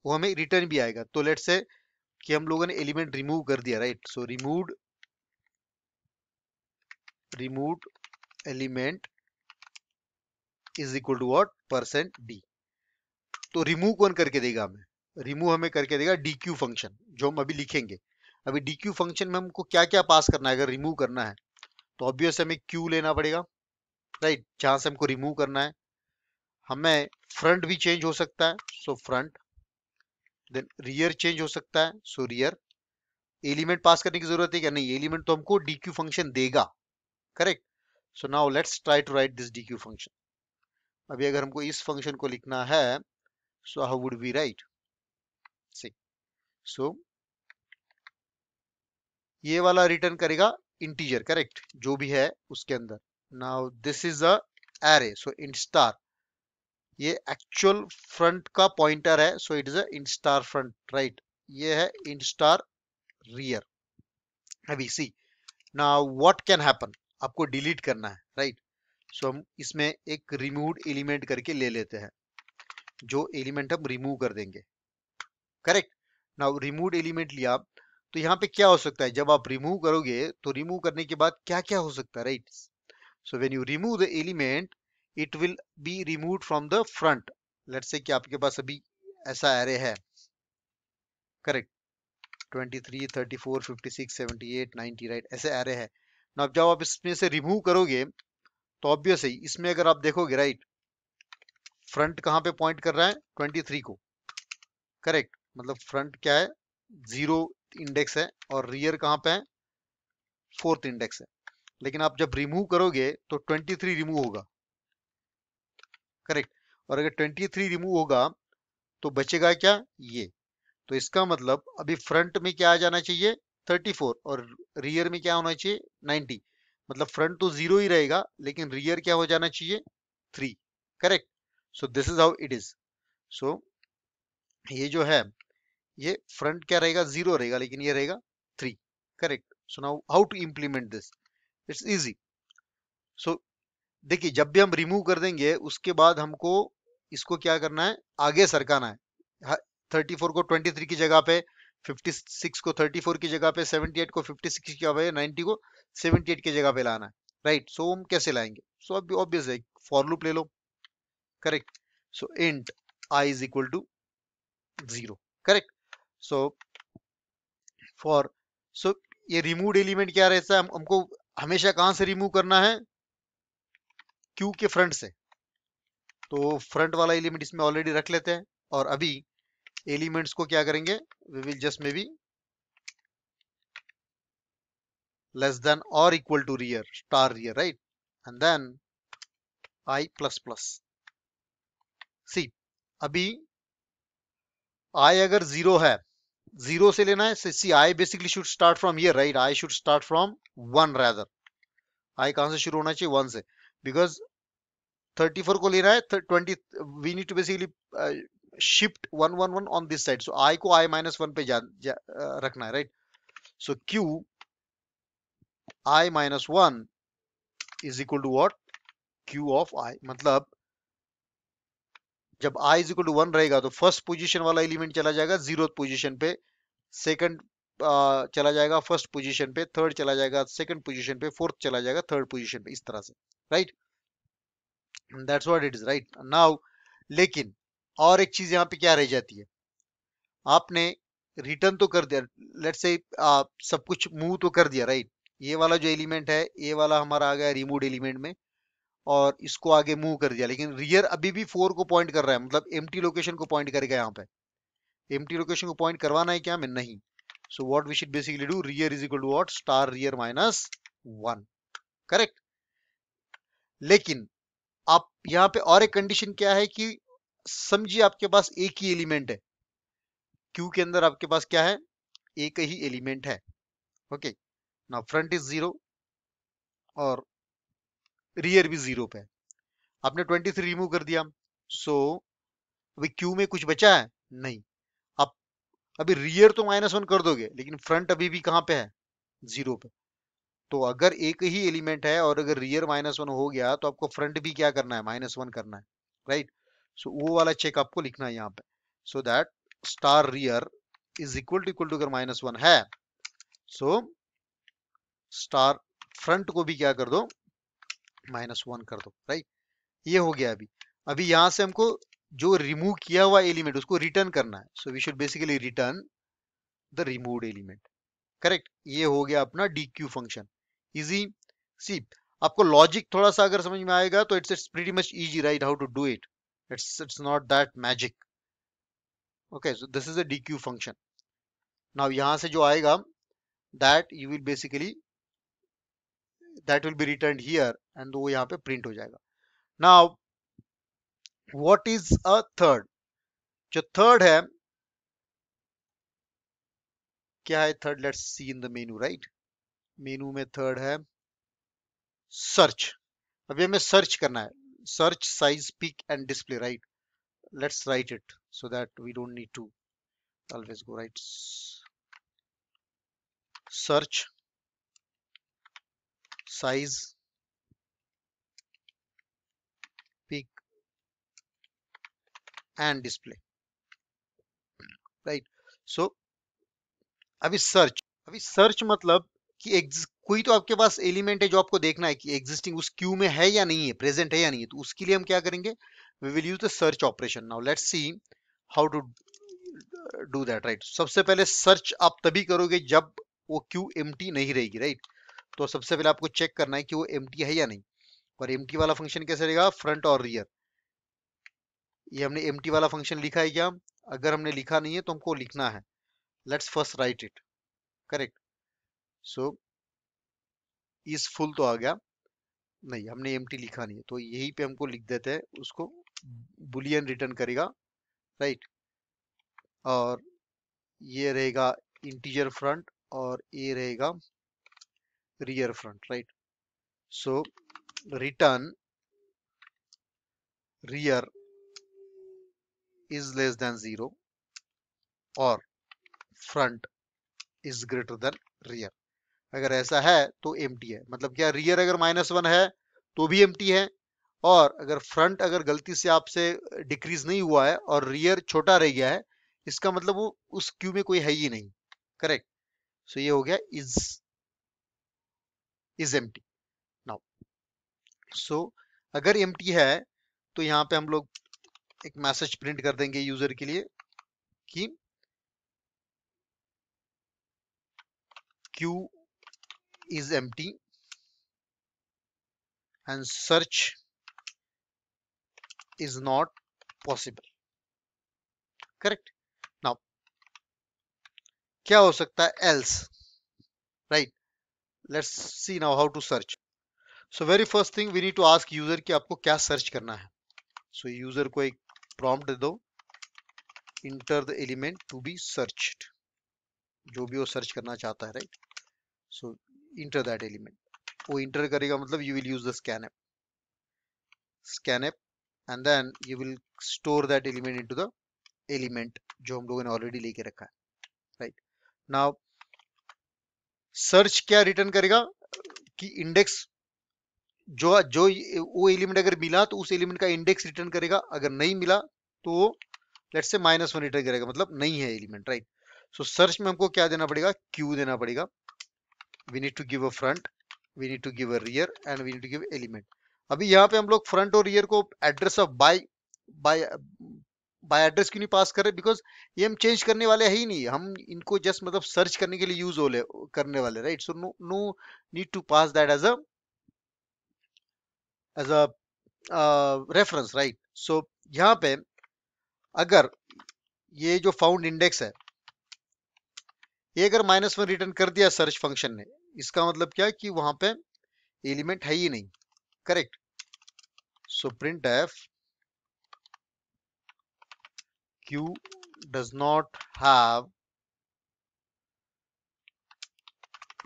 वो हमें रिटर्न भी आएगा। तो लेट्स से कि हम लोगों ने एलिमेंट रिमूव कर दिया, right. So removed element is equal to what, %d। तो रिमूव कौन करके देगा हमें, रिमूव हमें करके देगा dq फंक्शन, जो हम अभी लिखेंगे। अभी dq फंक्शन में हमको क्या क्या पास करना है, अगर रिमूव करना है तो ऑब्वियस हमें q लेना पड़ेगा, राइट, जहां से हमको रिमूव करना है। हमें फ्रंट भी चेंज हो सकता है, so front. Then rear change हो सकता है, सो रियर। एलिमेंट पास करने की जरूरत है क्या, नहीं, एलिमेंट तो हमको dq फंक्शन देगा, correct. So now let's try to write this dq function. अभी अगर हमको इस फंक्शन को लिखना है, so how would we write, see. So ये वाला रिटर्न करेगा इंटीजर, करेक्ट, जो भी है उसके अंदर। Now this is a array, so int star, ये एक्चुअल फ्रंट का पॉइंटर है, so it is a int star front, right. ये है इंट स्टार रियर। अभी सी, नाउ व्हाट कैन हैपन, आपको डिलीट करना है, राइट। सो हम इसमें एक रिमूव्ड एलिमेंट करके ले लेते हैं, जो एलिमेंट हम रिमूव कर देंगे, करेक्ट। नाउ रिमूव्ड एलिमेंट लिया, तो यहाँ पे क्या हो सकता है, जब आप रिमूव करोगे तो रिमूव करने के बाद क्या क्या हो सकता है, right. So when you remove the element it will be removed from the front. Let's say कि आपके पास अभी ऐसा एरे है, करेक्ट, 23, 34, 56, 78, 90, राइट, ऐसे एरे है ना। अब जब आप इसमें से रिमूव करोगे तो ऑब्वियस है, इसमें अगर आप देखोगे, राइट, फ्रंट कहाँ पे पॉइंट कर रहा है, 23 को, करेक्ट। मतलब फ्रंट क्या है, 0 इंडेक्स है, और रियर कहाँ पे है, 4th इंडेक्स है। लेकिन आप जब रिमूव करोगे तो 23 रिमूव होगा, करेक्ट। और अगर 23 रिमूव होगा तो बचेगा क्या, ये। तो इसका मतलब अभी फ्रंट में क्या आ जाना चाहिए, 34, और रियर में क्या होना चाहिए, 90। मतलब फ्रंट तो 0 ही रहेगा, लेकिन रियर क्या हो जाना चाहिए, 3, correct. So this is how it is. So ये जो है, ये फ्रंट क्या रहेगा, 0 रहेगा, लेकिन ये रहेगा 3, correct. So now how to implement this, it's easy. So देखिए, जब भी हम रिमूव कर देंगे उसके बाद हमको इसको क्या करना है, आगे सरकाना है। 34 को 23 की जगह पे 56 को 34 की जगह पे, 78 को 56 की जगह पे, 90 को 78 की जगह पे लाना है, राइट। सो हम कैसे लाएंगे? सो अब ऑब्वियस है, फॉर लूप ले लो, correct. So int i is equal to 0, correct. So for, so ये रिमूव एलिमेंट क्या रहता है, हमको हमेशा कहां से रिमूव करना है? क्यू के फ्रंट से। तो फ्रंट वाला एलिमेंट इसमें ऑलरेडी रख लेते हैं, और अभी एलिमेंट्स को क्या करेंगे, we will just maybe less than और equal to rear, star rear, right, and then i plus plus. See, अभी आई अगर जीरो है, जीरो से लेना है, see i basically should start from here, right, i should start from 1 rather. I कहां से शुरू होना चाहिए? 1 से, बिकॉज 34 को लेना है 20, we need to basically shift 1 1 1 on this side, so i को आई माइनस 1 पे रखना है, right. So queue i minus 1 is equal to what? Queue of i. मतलब जब आई इज इक्वल टू 1 रहेगा तो फर्स्ट पोजीशन वाला एलिमेंट चला जाएगा 0th पोजीशन पे, सेकंड चला जाएगा फर्स्ट पोजीशन पे, थर्ड चला जाएगा सेकंड पोजीशन पे, फोर्थ चला जाएगा थर्ड पोजीशन पे, इस तरह से, right. That's what it is, right. Now लेकिन और एक चीज यहाँ पे क्या रह जाती है, आपने रिटर्न तो कर दिया, लेट्स से सब कुछ मूव तो कर दिया, राइट। ये वाला जो एलिमेंट है, ये वाला हमारा आ गया रिमूव एलिमेंट में, और इसको आगे मूव कर दिया, लेकिन रियर अभी भी 4 को पॉइंट कर रहा है, मतलब एम्प्टी लोकेशन को पॉइंट करेगा। यहाँ पे एम्प्टी लोकेशन को पॉइंट करवाना है क्या हमें? नहीं। So what we should basically do, rear is equal to what? Star rear minus 1, correct. लेकिन आप यहाँ पे और एक कंडीशन क्या है कि समझिए आपके पास एक ही एलिमेंट है, क्यू के अंदर आपके पास क्या है? एक ही एलिमेंट है, ओके। नाउ फ्रंट इज 0 और रियर भी 0 पे है। आपने 23 रिमूव कर दिया, सो अभी क्यू में कुछ बचा है? नहीं। आप अभी रियर तो -1 कर दोगे, लेकिन फ्रंट अभी भी कहां पे है? 0 पे। तो अगर एक ही एलिमेंट है और अगर रियर -1 हो गया, तो आपको फ्रंट भी क्या करना है? -1 करना है, राइट। सो वो वाला चेक आपको लिखना है यहाँ पे, so that star rear is equal to अगर -1 है, सो स्टार फ्रंट को भी क्या कर दो? -1 कर दो, राइट। ये हो गया। अभी अभी यहां से हमको जो रिमूव किया हुआ एलिमेंट उसको रिटर्न करना है, so we should basically return the removed element, correct. ये हो गया अपना DQ फंक्शन, इजी। सी, आपको लॉजिक थोड़ा सा अगर समझ में आएगा तो it's pretty much easy, right, how to do it. It's not that magic, okay. So this is a DQ function. Now यहां से जो आएगा, that you will basically, that will be return here, and वो यहाँ पे print हो जाएगा। Now what is a third? जो थर्ड है, क्या है third? Let's see in the menu, right. Menu में थर्ड है सर्च। अभी हमें सर्च करना है, search size peek and display, right. Let's write it so that we don't need to always go right. Search size pick and display, right. So अभी search मतलब कि कोई तो आपके पास एलिमेंट है जो आपको देखना है कि एग्जिस्टिंग उस क्यू में है या नहीं है, प्रेजेंट है या नहीं है, तो उसके लिए हम क्या करेंगे? We will use the search operation. Now let's see how to do that, right. सबसे पहले सर्च आप तभी करोगे जब वो क्यू एम्प्टी नहीं रहेगी, राइट। तो सबसे पहले आपको चेक करना है कि वो एम्प्टी है या नहीं, और एम्प्टी वाला फंक्शन कैसे रहेगा? फ्रंट और रियर। ये हमने एम्प्टी वाला फंक्शन लिखा है क्या? अगर हमने लिखा नहीं है तो हमको लिखना है। Let's first right it, correct. So is full तो आ गया, नहीं हमने एम्प्टी लिखा नहीं है, तो यहीं पे हमको लिख देते हैं उसको, बुलियन रिटर्न करेगा, राइट। और ये रहेगा इंटीजर फ्रंट और ये रहेगा rear front, right. So return rear is less than 0 और front is greater than rear. अगर ऐसा है तो एम्प्टी है, मतलब क्या? रियर अगर -1 है तो भी एम्प्टी है, और अगर फ्रंट अगर गलती से आपसे डिक्रीज नहीं हुआ है और रियर छोटा रह गया है, इसका मतलब वो उस क्यू में कोई है ही नहीं। करेक्ट। सो ये हो गया इज एम्प्टी। नाउ सो अगर एम्प्टी है तो यहाँ पे हम लोग एक मैसेज प्रिंट कर देंगे यूजर के लिए कि queue is empty and search is not possible. Correct. Now क्या हो सकता है else, right? Let's see now how to search. So very first thing we need to ask user कि आपको क्या सर्च करना है। सो यूजर को एक प्रॉम्प्ट दे दो, enter the element to be searched, जो भी वो सर्च करना चाहता है, right? So enter that element, वो इंटर करेगा मतलब you will use the scanf and then you will store that element into the element जो हम लोगों ने ऑलरेडी लेके रखा है, राइट? नाउ सर्च क्या रिटर्न करेगा कि इंडेक्स जो जो वो एलिमेंट अगर मिला तो उस एलिमेंट का इंडेक्स रिटर्न करेगा, अगर नहीं मिला तो वो लेट्स से -1 रिटर्न करेगा, मतलब नहीं है एलिमेंट, राइट? सो सर्च में हमको क्या देना पड़ेगा, क्यू देना पड़ेगा। We need to give a front, we need to give a rear and we need to give element. अभी यहाँ पे हम लोग फ्रंट और रियर को address of by by address क्यों नहीं पास कर रहे, बिकॉज ये हम चेंज करने वाले है ही नहीं, हम इनको जस्ट मतलब सर्च करने के लिए यूज हो करने वाले, right? So no no need to pass that as a reference, right? सो यहाँ पे अगर ये जो फाउंड इंडेक्स है ये अगर -1 रिटर्न कर दिया सर्च फंक्शन ने, इसका मतलब क्या कि वहां पे एलिमेंट है ही नहीं। Correct. So print F Q does not have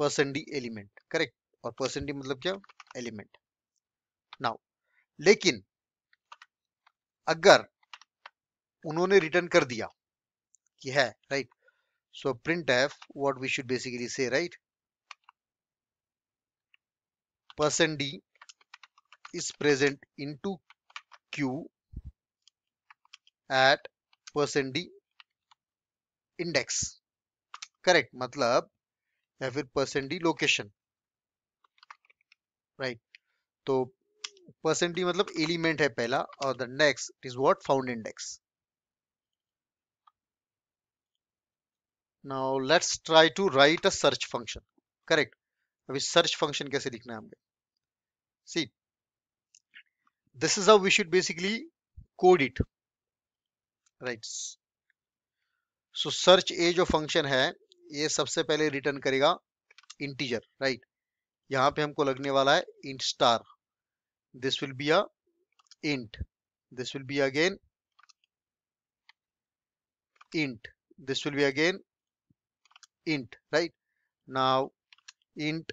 %d element. Correct. और %d मतलब क्या, एलिमेंट। नाउ लेकिन अगर उन्होंने रिटर्न कर दिया कि है, right? So print f what we should basically say, right, %d is present into queue at %d index। Correct. मतलब या फिर %d लोकेशन, राइट? तो %d मतलब एलिमेंट है पहला, और the next is what, found index. Now let's try to write a search function. Correct. अभी search function कैसे लिखना है हमने, see this is how we should basically code it, right? So search ए जो फंक्शन है ये सबसे पहले रिटर्न करेगा इंटीजर, राइट? यहाँ पे हमको लगने वाला है int star, this will be a int, this will be again int, this will be again int, right? Now int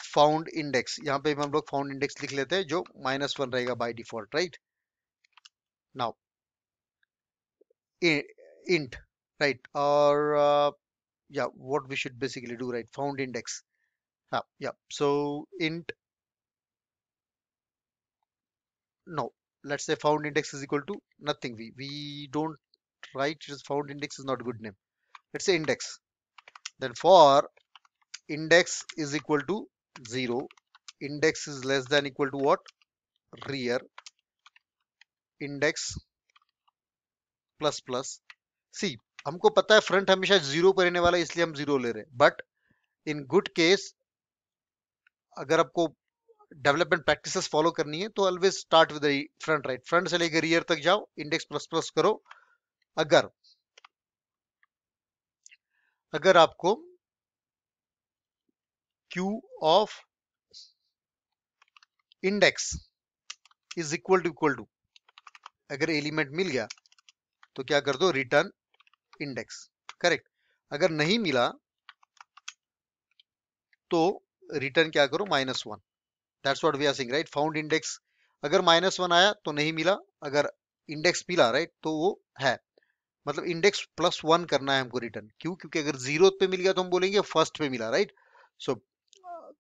found index, यहाँ पे हम लोग फाउंड इंडेक्स लिख लेते हैं जो -1 रहेगा by default, right? Now int, right? Or yeah, what we should basically do, right? Found index. Yeah, so int, no, let's say found index is equal to nothing. We don't write just found index is not good name. Let's say index. Then for index is equal to 0, index is less than equal to what, rear, index plus plus. See हमको पता है front हमेशा 0 पर रहने वाला है, इसलिए हम 0 ले रहे हैं, बट इन गुड केस अगर आपको डेवलपमेंट प्रैक्टिसेस फॉलो करनी है तो always start with front, right? Front से लेकर रियर तक जाओ, इंडेक्स प्लस प्लस करो। अगर अगर आपको queue of index is equal to अगर एलिमेंट मिल गया तो क्या कर दो, रिटर्न इंडेक्स। करेक्ट। अगर नहीं मिला तो रिटर्न क्या करो, -1। That's what we are saying, right? Found index अगर -1 आया तो नहीं मिला, अगर इंडेक्स मिला, राइट, तो वो है, मतलब इंडेक्स +1 करना है हमको रिटर्न। क्यों? क्योंकि अगर 0 पे मिल गया तो हम बोलेंगे फर्स्ट पे मिला, राइट? So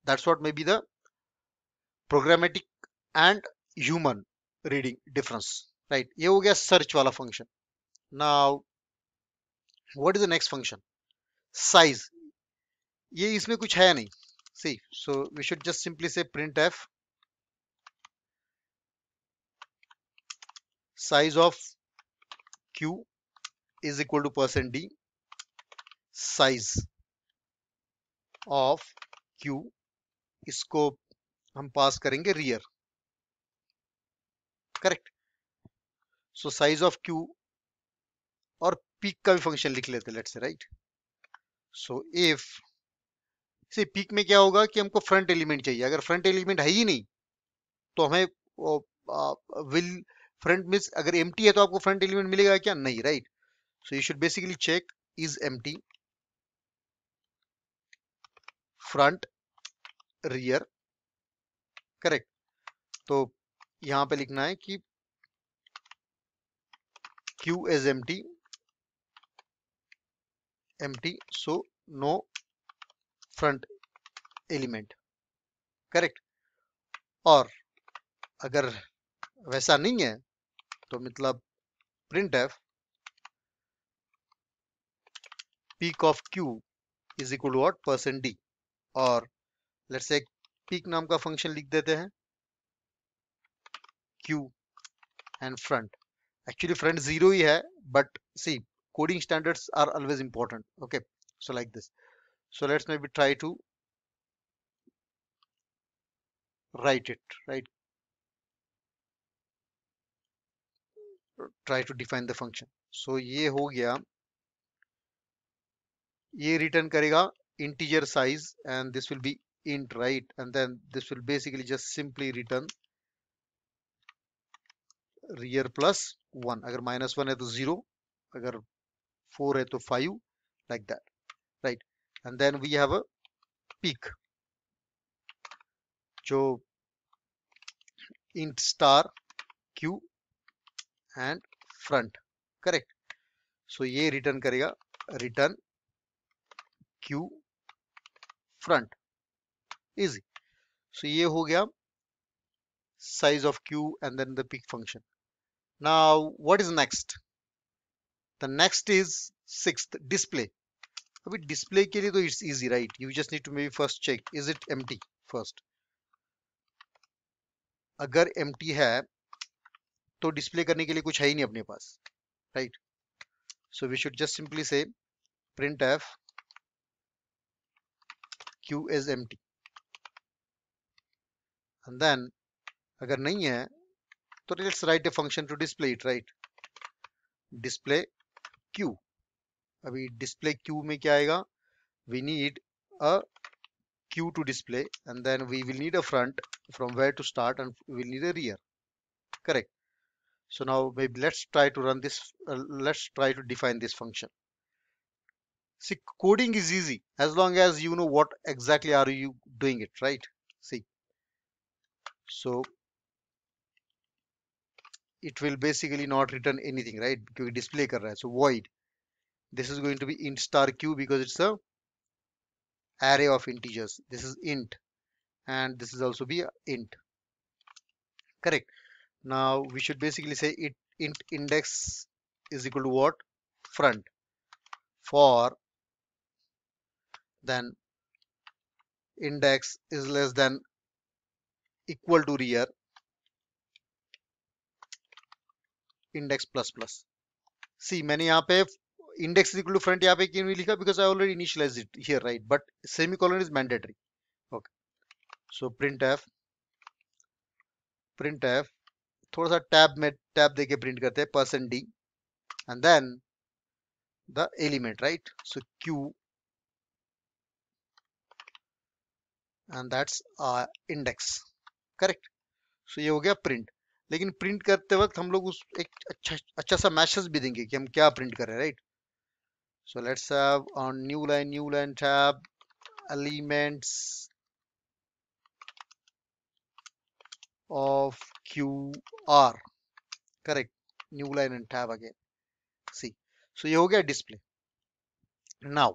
that's what maybe the programmatic and human reading difference, right? ये हो गया सर्च वाला function. Now what is the next function? Size, ये इसमें कुछ है नहीं। See, so we should just simply say print f size of q is equal to %d size of q, इसको हम पास करेंगे rear, correct. So size of q, और peak का भी फंक्शन लिख लेते हैं, let's say, right. So if से पीक में क्या होगा कि हमको फ्रंट एलिमेंट चाहिए, अगर फ्रंट एलिमेंट है ही नहीं तो हमें विल फ्रंट मींस अगर एम्प्टी है तो आपको फ्रंट एलिमेंट मिलेगा क्या? नहीं, right. So you should basically check is empty front rear, correct. तो यहां पे लिखना है कि q is empty, so no front element, correct. और अगर वैसा नहीं है तो मतलब print f peek of q is equal to what? %d, और लेट्स से पीक नाम का फंक्शन लिख देते हैं, q and front. Actually front zero ही है, but see coding standards are always important, okay. So like this, so let's maybe write it right try to define the function. So ये हो गया, ये रिटर्न करेगा integer size and this will be int, right, and then this will basically just simply return rear plus 1, अगर -1 है तो 0, अगर 4 है तो 5, like that, right। and then we have a peak जो int star q and front, correct। so ये return करेगा return q front, easy। so ये हो गया size of q and then the peak function। now what is next? the next is sixth, display। अभी display के लिए तो it's easy, right. You just need to maybe first check is it empty first. अगर empty है तो display करने के लिए कुछ है ही नहीं अपने पास, right. So we should just simply say print f q is empty, and then अगर नहीं है तो let's write a function to display it, right. Display q, अभी डिस्प्ले q में क्या आएगा? We need a q to display and then we will need a front from where to start and we will need a rear, correct। so now maybe let's try to run this, let's try to define this function. See, coding is easy as long as you know what exactly are you doing it, right? See, so it will basically not return anything, right, because display kar raha hai, so void, this is going to be int star q because it's a array of integers, this is int and this is also be a int, correct। now we should basically say it int index is equal to what? Front, for then index is less than equal to rear index plus plus। सी मैंने यहाँ पे index is equal to front यहाँ पे क्यों नहीं लिखा? because I already initialized it here, right, but semicolon is mandatory, okay। so printf थोड़ा सा टैब में टैब देके प्रिंट करते हैं, %d and then the element, right, so q and that's index, correct। so ये हो गया प्रिंट। लेकिन प्रिंट करते वक्त हम लोग उस एक अच्छा सा मैसेज भी देंगे कि हम क्या प्रिंट कर रहे हैं, right. so let's have on new line tab elements of qr, correct, new line and tab again, see। so ये हो गया डिस्प्ले। नाउ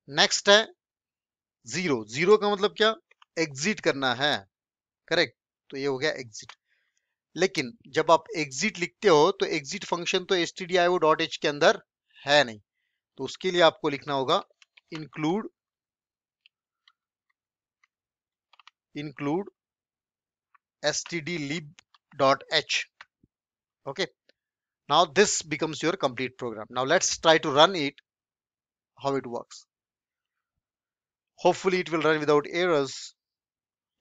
नेक्स्ट है जीरो। जीरो का मतलब क्या? एग्जिट करना है, करेक्ट। तो ये हो गया एग्जिट। लेकिन जब आप एग्जिट लिखते हो तो एग्जिट फंक्शन तो stdio डॉट एच के अंदर है नहीं, तो उसके लिए आपको लिखना होगा include stdlib dot h. Okay, now this becomes your complete program. Now let's try to run it, how it works. Hopefully it will run without errors.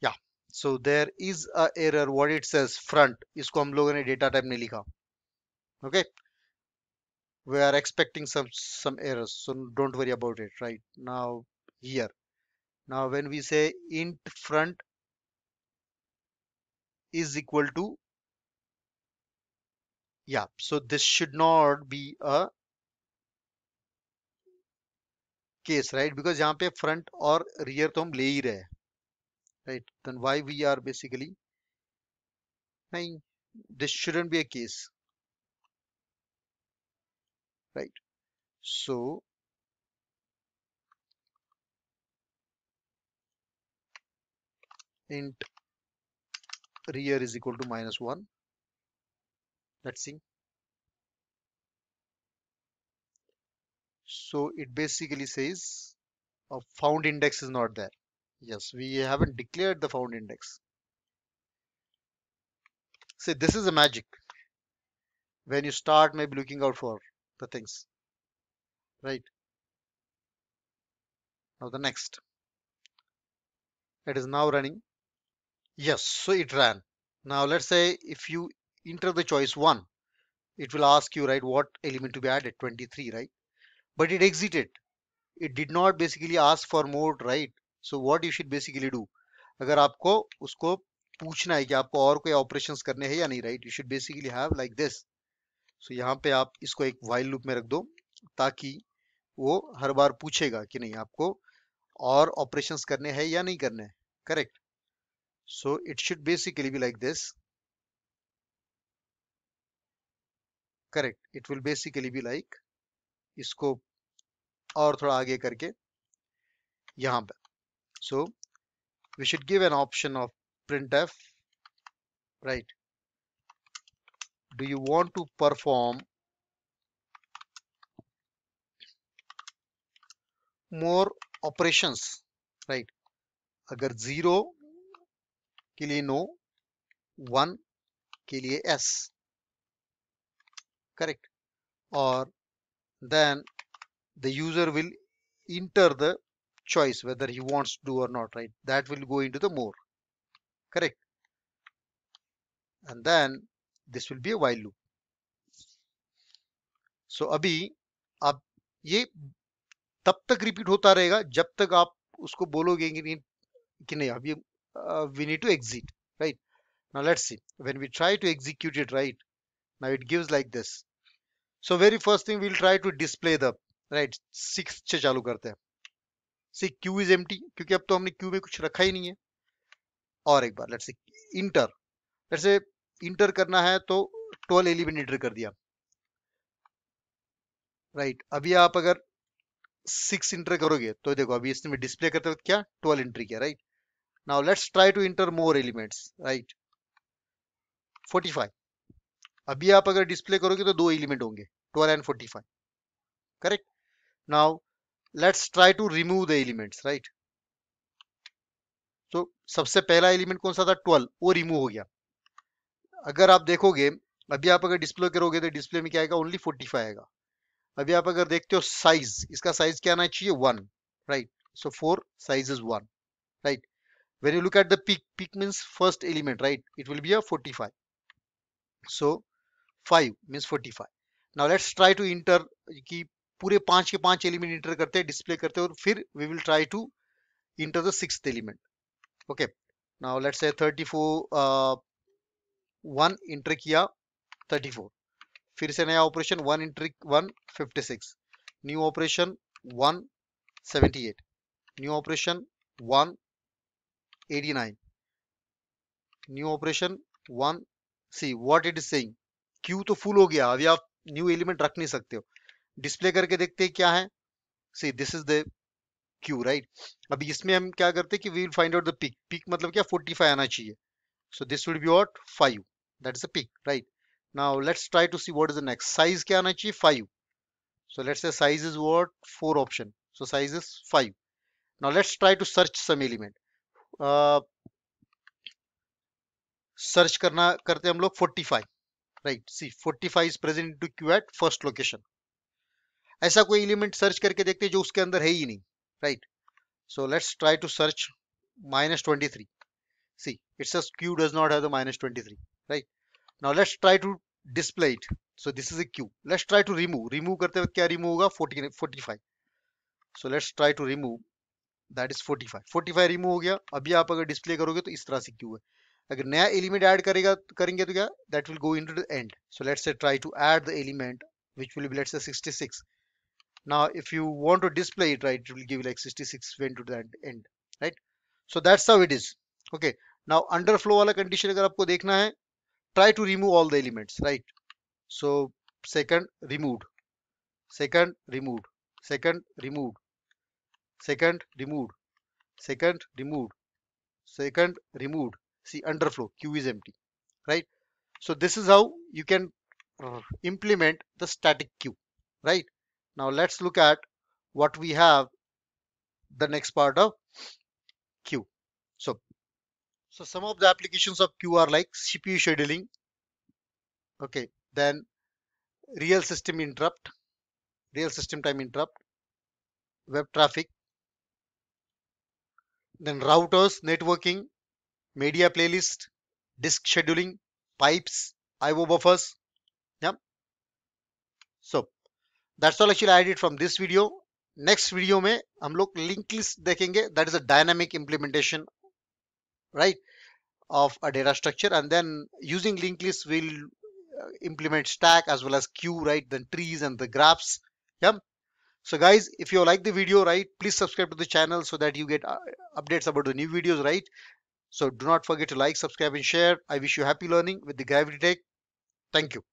Yeah, so there is a error. What it says front, इसको हम लोगों ने data type नहीं लिखा. Okay, we are expecting some errors, so don't worry about it. Right now here, now when we say int front is equal to, yeah, so this should not be a case, right? Because यहाँ पे front और rear तो हम ले ही रहे हैं, right? Then why we are basically नहीं, this shouldn't be a case, right? So int rear is equal to -1. Let's see. So it basically says a found index is not there. Yes, we haven't declared the found index. See, this is a magic when you start maybe looking out for the things, right? Now the next, it is now running. Yes, so it ran. Now let's say if you enter the choice 1, it will ask you, right, what element to be added, 23, right? But it exited. It did not basically ask for more, right? So what you should basically do, अगर आपको उसको पूछना है कि आपको और कोई operations करने हैं या नहीं, right, you should basically have like this. So यहाँ पे आप इसको एक वाइल लूप में रख दो ताकि वो हर बार पूछेगा कि नहीं आपको और ऑपरेशंस करने हैं या नहीं करने हैं. Correct. So it should basically be like this. Correct, it will basically be like, इसको और थोड़ा आगे करके यहाँ पे. सो we should give an option of printf, right? Do you want to perform more operations, right? अगर 0 के लिए no, 1 के लिए yes, correct? Or then the user will enter the choice whether he wants to do or not, right? That will go into the more, correct? And then this will be a while loop. So अभी अब ये तब तक repeat होता रहेगा जब तक आप उसको बोलोगे कि नहीं अभी we need to exit, right? Now let's see when we try to execute it, right? Now it gives like this. So very first thing we'll try to display the, right, 6 से चालू करते हैं. See queue is empty क्योंकि अब तो हमने queue में कुछ रखा ही नहीं है. और एक बार let's see enter, let's say enter करना है तो 12 एलिमेंट एंटर कर दिया, राइट? अभी आप अगर 6 इंटर करोगे तो देखो अभी इसमें डिस्प्ले करते वक्त क्या 12 एंट्री किया, right? Now let's try to enter more elements, right? 45. अभी आप अगर डिस्प्ले करोगे तो 2 एलिमेंट होंगे, 12 and 45, correct? Now let's try to remove the elements, right? तो सबसे पहला एलिमेंट कौन सा था, 12, वो रिमूव हो गया. अगर आप देखोगे अभी आप अगर डिस्प्ले करोगे तो डिस्प्ले में क्या आएगा, ओनली 45 आएगा. अभी आप अगर देखते हो साइज, इसका साइज क्या आना चाहिए, 1, right? So 4 size is 1, right? When you look at the peak means first element, right? It will be a 45. So 5 means 45. Now let's try to enter कि पूरे 5 के 5 एलिमेंट इंटर करते हैं, डिस्प्ले करते हैं और फिर we will try to enter the sixth element. Okay. Now let's say 34, 1 inter किया 34, फिर से नया operation 1 inter 1 56, new operation 1 78, new operation 1 89, new operation 1. See what it is saying, Q तो फुल हो गया, अभी आप न्यू एलिमेंट रख नहीं सकते हो. डिस्प्ले करके देखते हैं क्या है. See this is the queue, right? अभी इसमें हम क्या करते हैं कि we will find out the peek. Peek मतलब क्या, 45 आना चाहिए. So this will be what 5, that is a peak, right? Now let's try to see what is the next. Size क्या आना चाहिए? 5. So let's say size is what? 4 option. So size is 5. Now let's try to search some element. uh, search करना करते हम लोग 45, right? See, 45 is present into Q at first location. ऐसा कोई element search करके देखते हैं जो उसके अंदर है ही नहीं, right? So let's try to search -23. See, it says Q does not have the -23, right? Now let's try to display it. So this is a Q. Let's try to remove करते वक्त क्या remove होगा? 45. So let's try to remove, that is 45 remove हो गया. अभी आप अगर display करोगे तो इस तरह से Q है. अगर नया एलिमेंट ऐड करेंगे तो क्या? That will go into the end. So let's say try to add the element which will be, let's say, 66. Now if you want to display it, right, it will give like 66 went to the end, right? So that's how it is. Okay, now underflow वाला condition अगर आपको देखना है, try to remove all the elements, right? So second removed, second removed, second removed, second removed, second removed, second removed. See, underflow, Q is empty, right? So this is how you can implement the static queue, right? Now let's look at what we have, the next part of queue. So some of the applications of queue are like CPU scheduling, okay, then real system interrupt, real system time interrupt, web traffic, then routers, networking, media playlist, disk scheduling, pipes, IO buffers. Yeah. So that's all actually I did from this video. Next video में हम लोग linked list देखेंगे. That is a dynamic implementation, right, of a data structure, and then using linked list we'll implement stack as well as queue, right? Then trees and the graphs. Yeah. So guys, if you like the video, right, please subscribe to the channel so that you get updates about the new videos, right? So do not forget to like, subscribe and share. I wish you happy learning with the Gravity Tech. Thank you.